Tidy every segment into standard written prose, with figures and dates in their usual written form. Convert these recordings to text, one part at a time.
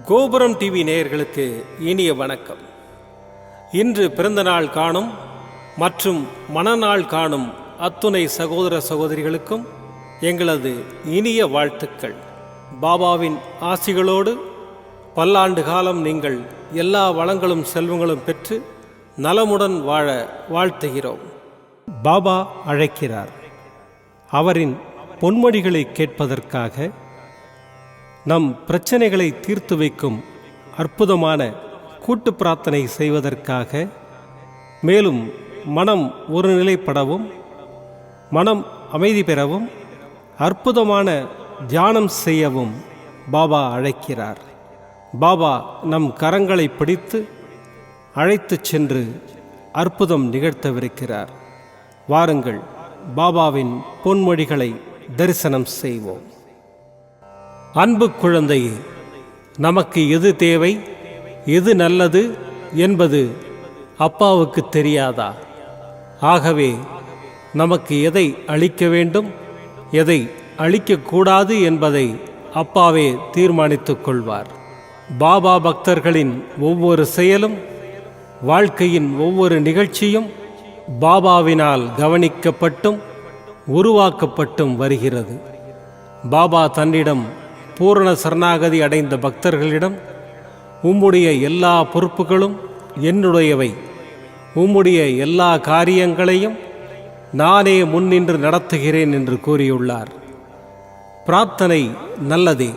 கோபுரம் டிவி நேயர்களுக்கு இனிய வணக்கம். இன்று பிறந்தநாள் காணும் மற்றும் மணநாள் காணும் அத்துணை சகோதர சகோதரிகளுக்கும் எங்களது இனிய வாழ்த்துக்கள். பாபாவின் ஆசிகளோடு பல்லாண்டு காலம் நீங்கள் எல்லா வளங்களும் செல்வங்களும் பெற்று நலமுடன் வாழ வாழ்த்துகிறோம். பாபா அழைக்கிறார். அவரின் பொன்மொழிகளை கேட்பதற்காக, நம் பிரச்சனைகளை தீர்த்து வைக்கும் அற்புதமான கூட்டு பிரார்த்தனை செய்வதற்காக, மேலும் மனம் ஒருநிலைப்படவும் மனம் அமைதி பெறவும் அற்புதமான தியானம் செய்யவும் பாபா அழைக்கிறார். பாபா நம் கரங்களை பிடித்து அழைத்துச் சென்று அற்புதம் நிகழ்த்தவிருக்கிறார். வாருங்கள், பாபாவின் பொன்மொழிகளை தரிசனம் செய்வோம். அன்பு குழந்தையே, நமக்கு எது தேவை, எது நல்லது என்பது அப்பாவுக்கு தெரியாதா? ஆகவே நமக்கு எதை அளிக்க வேண்டும், எதை அளிக்கக்கூடாது என்பதை அப்பாவே தீர்மானித்துக் கொள்வார். பாபா பக்தர்களின் ஒவ்வொரு செயலும், வாழ்க்கையின் ஒவ்வொரு நிகழ்ச்சியும் பாபாவினால் கவனிக்கப்பட்டும் உருவாக்கப்பட்டும் வருகிறது. பாபா தன்னிடம் பூரண சரணாகதி அடைந்த பக்தர்களிடம், உம்முடைய எல்லா பொறுப்புகளும் என்னுடையவை, உம்முடைய எல்லா காரியங்களையும் நானே முன்னின்று நடத்துகிறேன் என்று கூறியுள்ளார். பிரார்த்தனை நல்லதே,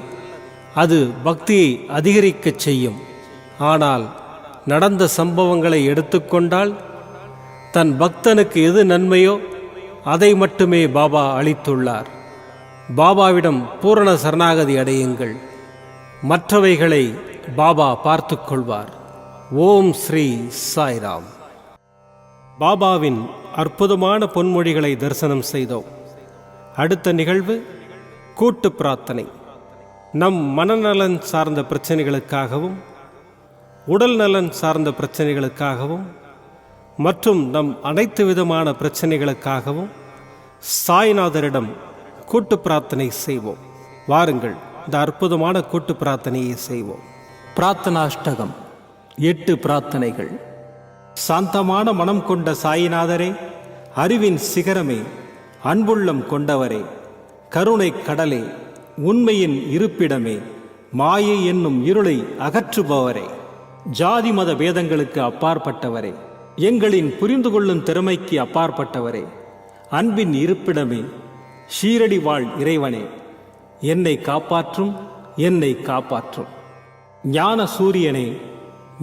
அது பக்தியை அதிகரிக்கச் செய்யும். ஆனால் நடந்த சம்பவங்களை எடுத்துக்கொண்டால், தன் பக்தனுக்கு எது நன்மையோ அதை மட்டுமே பாபா அளித்துள்ளார். பாபாவிடம் பூரண சரணாகதி அடையுங்கள். மற்றவைகளை பாபா பார்த்து கொள்வார். ஓம் ஸ்ரீ சாய்ராம். பாபாவின் அற்புதமான பொன்மொழிகளை தரிசனம் செய்தோம். அடுத்த நிகழ்வு கூட்டு பிரார்த்தனை. நம் மனநலன் சார்ந்த பிரச்சனைகளுக்காகவும், உடல் நலன் சார்ந்த பிரச்சனைகளுக்காகவும் மற்றும் நம் அனைத்து விதமான பிரச்சனைகளுக்காகவும் சாய்நாதரிடம் கூட்டு பிரார்த்தனை செய்வோம். வாருங்கள், இந்த அற்புதமான கூட்டு பிரார்த்தனையை செய்வோம். பிரார்த்தனாஷ்டகம். 8 பிரார்த்தனைகள். சாந்தமான மனம் கொண்ட சாயிநாதரே, அறிவின் சிகரமே, அன்புள்ளம் கொண்டவரே, கருணை கடலே, உண்மையின் இருப்பிடமே, மாயை என்னும் இருளை அகற்றுபவரே, ஜாதி மத பேதங்களுக்கு அப்பாற்பட்டவரே, எங்களின் புரிந்து கொள்ளும் திறமைக்கு அப்பாற்பட்டவரே, அன்பின் இருப்பிடமே, ஷீரடி வாழ் இறைவனே, என்னை காப்பாற்றும், என்னை காப்பாற்றும். ஞான சூரியனே,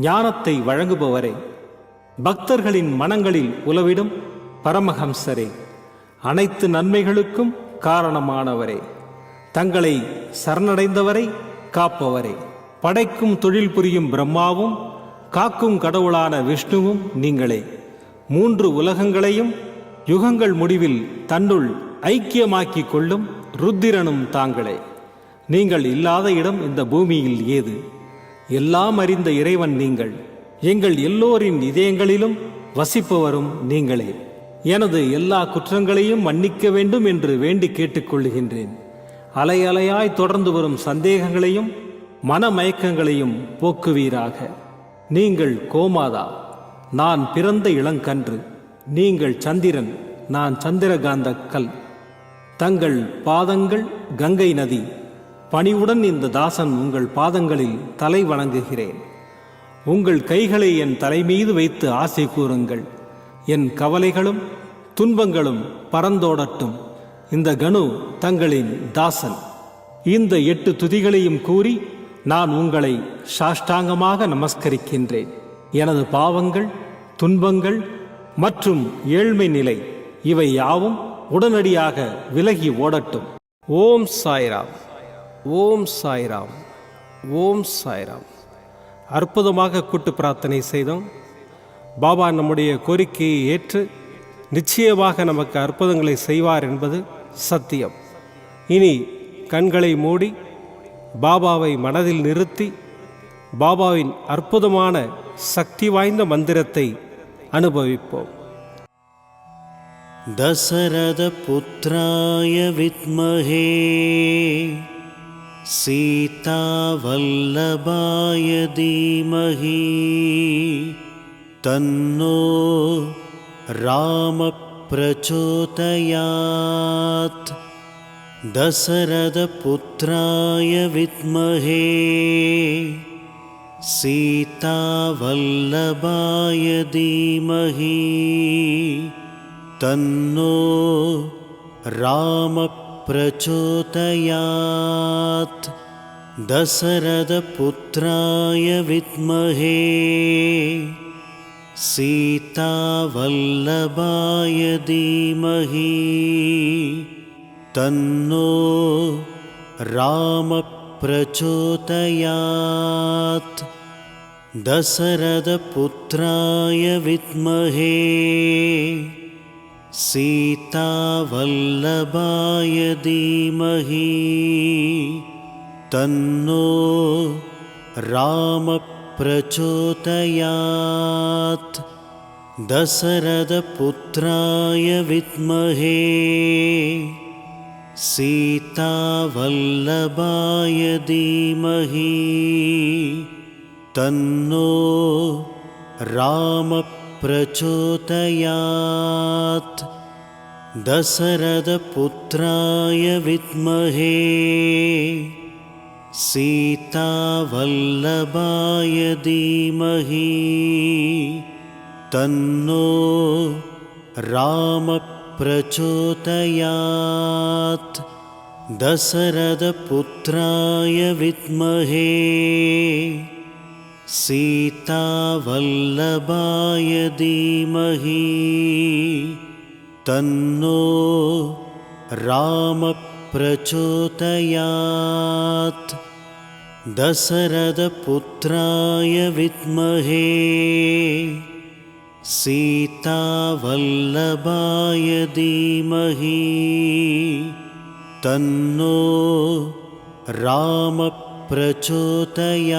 ஞானத்தை வழங்குபவரே, பக்தர்களின் மனங்களில் உலவிடும் பரமஹம்சரே, அனைத்து நன்மைகளுக்கும் காரணமானவரே, தங்களை சரணடைந்தவரை காப்பவரே, படைக்கும் தொழில் புரியும் பிரம்மாவும் காக்கும் கடவுளான விஷ்ணுவும் நீங்களே. 3 உலகங்களையும் யுகங்கள் முடிவில் தன்னுள் ஐக்கியமாக்கிக் கொள்ளும் ருத்திரனும் தாங்களே. நீங்கள் இல்லாத இடம் இந்த பூமியில் ஏது? எல்லாம் அறிந்த இறைவன் நீங்கள். எங்கள் எல்லோரின் இதயங்களிலும் வசிப்பவரும் நீங்களே. எனது எல்லா குற்றங்களையும் மன்னிக்க வேண்டும் என்று வேண்டி கேட்டுக்கொள்ளுகின்றேன். அலை அலையாய் தொடர்ந்து வரும் சந்தேகங்களையும் மனமயக்கங்களையும் போக்குவீராக. நீங்கள் கோமாதா, நான் பிறந்த இளங்கன்று. நீங்கள் சந்திரன், நான் சந்திரகாந்த கல். தங்கள் பாதங்கள் கங்கை நதி. பணிவுடன் இந்த தாசன் உங்கள் பாதங்களில் தலை வணங்குகிறேன். உங்கள் கைகளை என் தலைமீது வைத்து ஆசை கூறுங்கள். என் கவலைகளும் துன்பங்களும் பறந்தோடட்டும். இந்த கணு தங்களின் தாசன். இந்த 8 துதிகளையும் கூறி நான் உங்களை சாஷ்டாங்கமாக நமஸ்கரிக்கின்றேன். எனது பாவங்கள், துன்பங்கள் மற்றும் ஏழ்மை நிலை இவை யாவும் உடனடியாக விலகி ஓடட்டும். ஓம் சாய்ராம், ஓம் சாய்ராம், ஓம் சாய்ராம். அற்புதமாக கூட்டு பிரார்த்தனை செய்தோம். பாபா நம்முடைய கோரிக்கையை ஏற்று நிச்சயமாக நமக்கு அற்புதங்களை செய்வார் என்பது சத்தியம். இனி கண்களை மூடி பாபாவை மனதில் நிறுத்தி பாபாவின் அற்புதமான சக்தி வாய்ந்த மந்திரத்தை அனுபவிப்போம். दशरथपुत्राय विद्महे सीतावल्लभाय धीमहि तन्नो रामः प्रचोदयात्। दशरथपुत्राय विद्महे सीतावल्लभाय धीमहि तन्नो रामः प्रचोदयात्। दशरथपुत्राय विद्महे सीतावल्लभाय धीमहि तन्नो रामः प्रचोदयात्। दशरथपुत्राय विद्महे सीतावल्लभाय धीमहि तन्नो रामः प्रचोदयात्। दशरथपुत्राय विद्महे सीतावल्लभाय धीमहि तन्नो रामः प्रचोदयात्। दशरथपुत्राय विद्महे सीतावल्लभाय धीमहि तन्नो रामः प्रचोदयात्। दशरथपुत्राय विद्महे सीतावल्लभाय धीमहि तन्नो रामः प्रचोदयात्। दशरथपुत्राय विद्महे सीतावल्लभाय धीमहि तन्नो रामः प्रचोदयात्।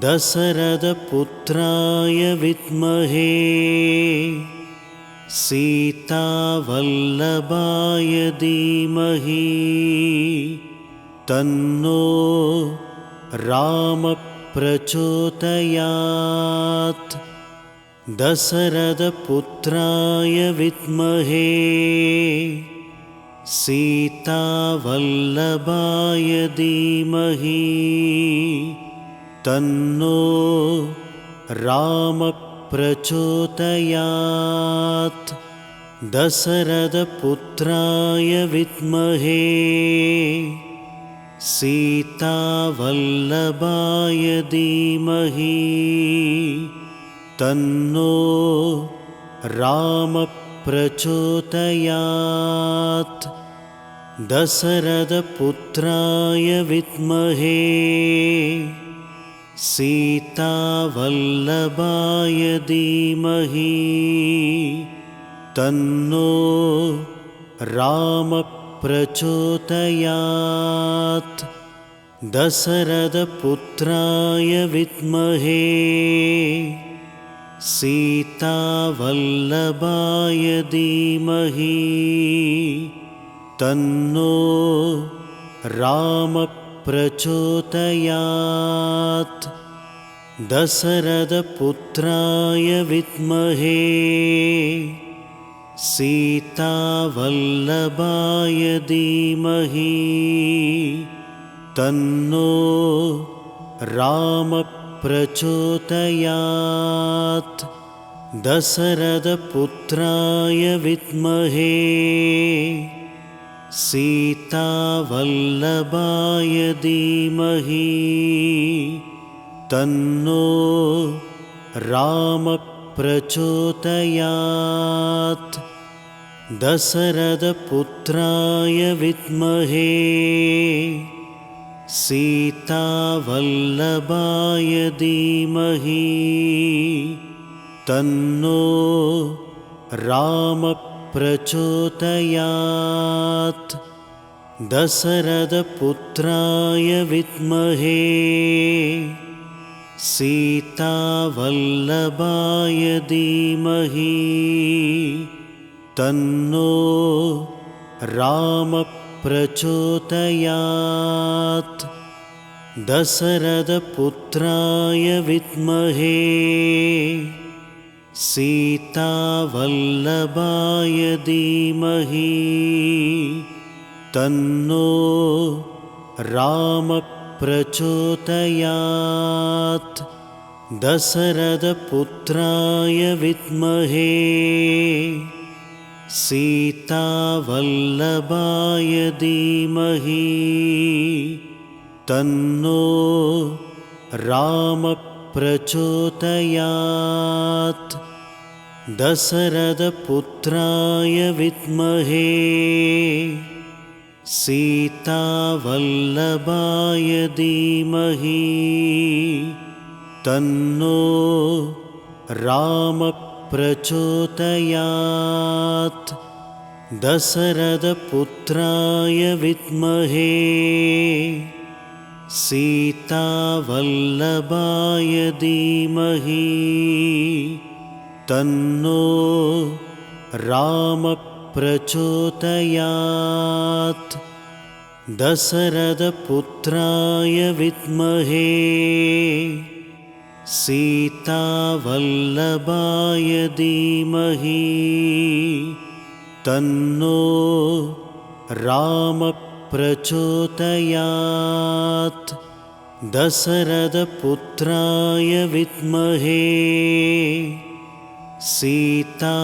दशरथपुत्राय विद्महे सीतावल्लभाय धीमहि तन्नो रामः प्रचोदयात्। दशरथपुत्राय विद्महे सीतावल्लभाय धीमहि तन्नो रामः प्रचोदयात्। दशरथपुत्राय विद्महे सीतावल्लभाय धीमहि तन्नो रामः प्रचोदयात्। दशरथपुत्राय विद्महे सीतावल्लभाय धीमहि तन्नो रामः प्रचोदयात्। दशरथपुत्राय विद्महे सीतावल्लभाय धीमहि तन्नो रामः प्रचोदयात्। दशरथपुत्राय विद्महे सीतावल्लभाय धीमहि तन्नो रामः प्रचोदयात्। दशरथपुत्राय विद्महे सीतावल्लभाय धीमहि तन्नो रामः प्रचोदयात्। दशरथपुत्राय विद्महे सीतावल्लभाय धीमहि तन्नो रामः प्रचोदयात्। दशरथपुत्राय विद्महे सीतावल्लभाय धीमहि तन्नो रामः प्रचोदयात् दशरथपुत्राय विद्महे सीतावल्लभाय धीमहि तन्नो रामः प्रचोदयात् दशरथपुत्राय विद्महे सीतावल्लभाय धीमहि तन्नो रामः प्रचोदयात् दशरथपुत्राय विद्महे सीतावल्लभाय धीमहि तन्नो रामः प्रचोदयात् दशरथपुत्राय विद्महे सीतावल्लभाय धीमहि तन्नो रामः प्रचोदयात् दशरथपुत्राय विद्महे सीतावल्लभाय धीमहि तन्नो रामः प्रचोदयात् दशरथपुत्राय विद्महे सीतावल्लभाय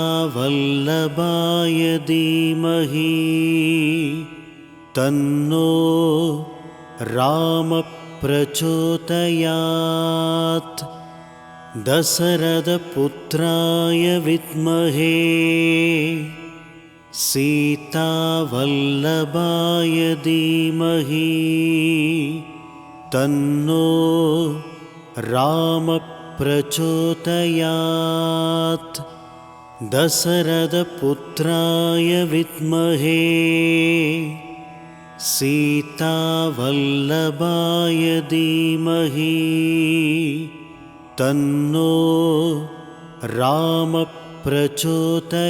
धीमहि तन्नो रामः प्रचोदयात् दशरथपुत्राय विद्महे सीतावल्लभाय धीमहि तन्नो रामः प्रचोदयात् दशरथपुत्राय विद्महे सीतावल्लभाय धीमहि तन्नो रामः प्रचोदयात्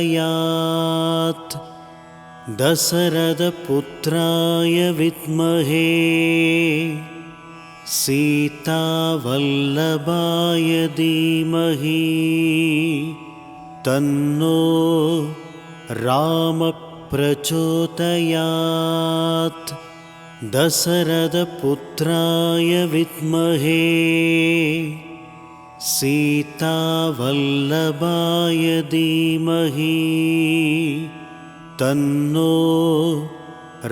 दशरथपुत्राय विद्महे सीतावल्लभाय धीमहि तन्नो रामः प्रचोदयात् दशरथपुत्राय विद्महे सीतावल्लभाय धीमहि तन्नो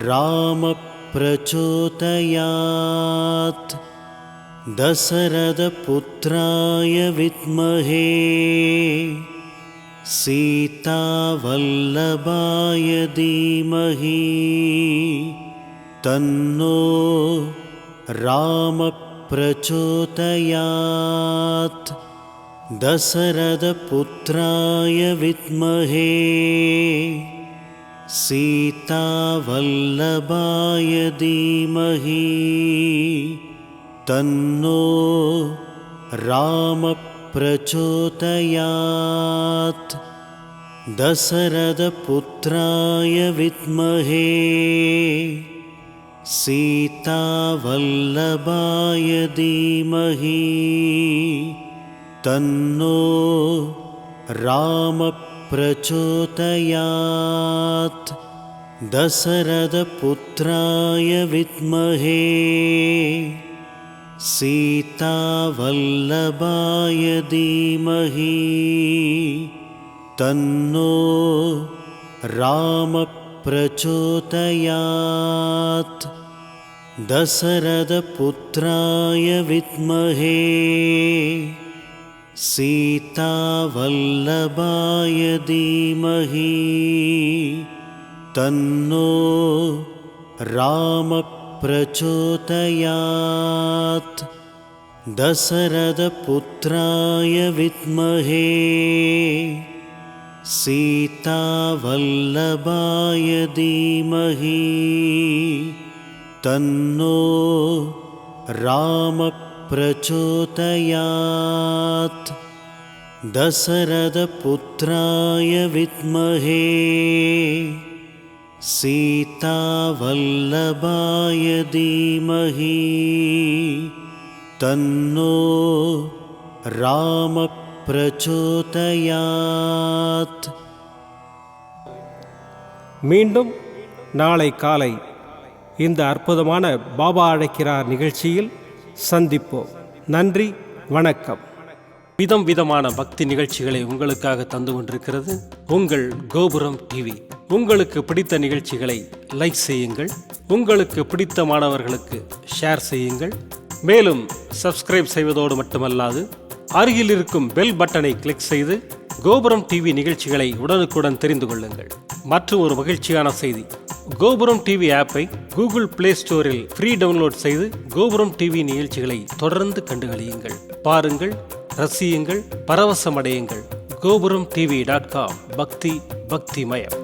रामः प्रचोदयात् दशरथपुत्राय विद्महे सीतावल्लभाय धीमहि तन्नो रामः प्रचोदयात् दशरथपुत्राय विद्महे सीतावल्लभाय धीमहि तन्नो रामः प्रचोदयात् दशरथपुत्राय विद्महे सीतावल्लभाय धीमहि तन्नो रामः प्रचोदयात् दशरथपुत्राय विद्महे सीतावल्लभाय धीमहि तन्नो रामः प्रचोदयात् दशरथपुत्राय विद्महे सीतावल्लभाय धीमहि तन्नो रामः प्रचोदयात् दशरथपुत्राय विद्महे सीतावल्लभाय धीमहि तन्नो रामः प्रचोदयात् दशरथपुत्राय विद्महे सीतावल्लभाय धीमहि तन्नो रामः प्रचोदयात्. மீண்டும் நாளை காலை இந்த அற்புதமான பாபா அழைக்கிறார் நிகழ்ச்சியில் சந்திப்போம். நன்றி, வணக்கம். விதம் விதமான பக்தி நிகழ்ச்சிகளை உங்களுக்காக தந்து கொண்டிருக்கிறது உங்கள் கோபுரம் டிவி. உங்களுக்கு பிடித்த நிகழ்ச்சிகளை லைக் செய்யுங்கள், உங்களுக்கு பிடித்த மாணவர்களுக்கு ஷேர் செய்யுங்கள். மேலும் சப்ஸ்கிரைப் செய்வதோடு மட்டுமல்லாது அருகில் இருக்கும் பெல் பட்டனை கிளிக் செய்து கோபுரம் டிவி நிகழ்ச்சிகளை உடனுக்குடன் தெரிந்து கொள்ளுங்கள். மற்றும் ஒரு மகிழ்ச்சியான செய்தி, கோபுரம் டிவி ஆப்பை கூகுள் பிளே ஸ்டோரில் ஃப்ரீ டவுன்லோட் செய்து கோபுரம் டிவி நிகழ்ச்சிகளை தொடர்ந்து கண்டுகளியுங்கள், பாருங்கள், ரசியுங்கள், பரவசமடையுங்கள். gopuramtv.com. பக்தி பக்திமயம்.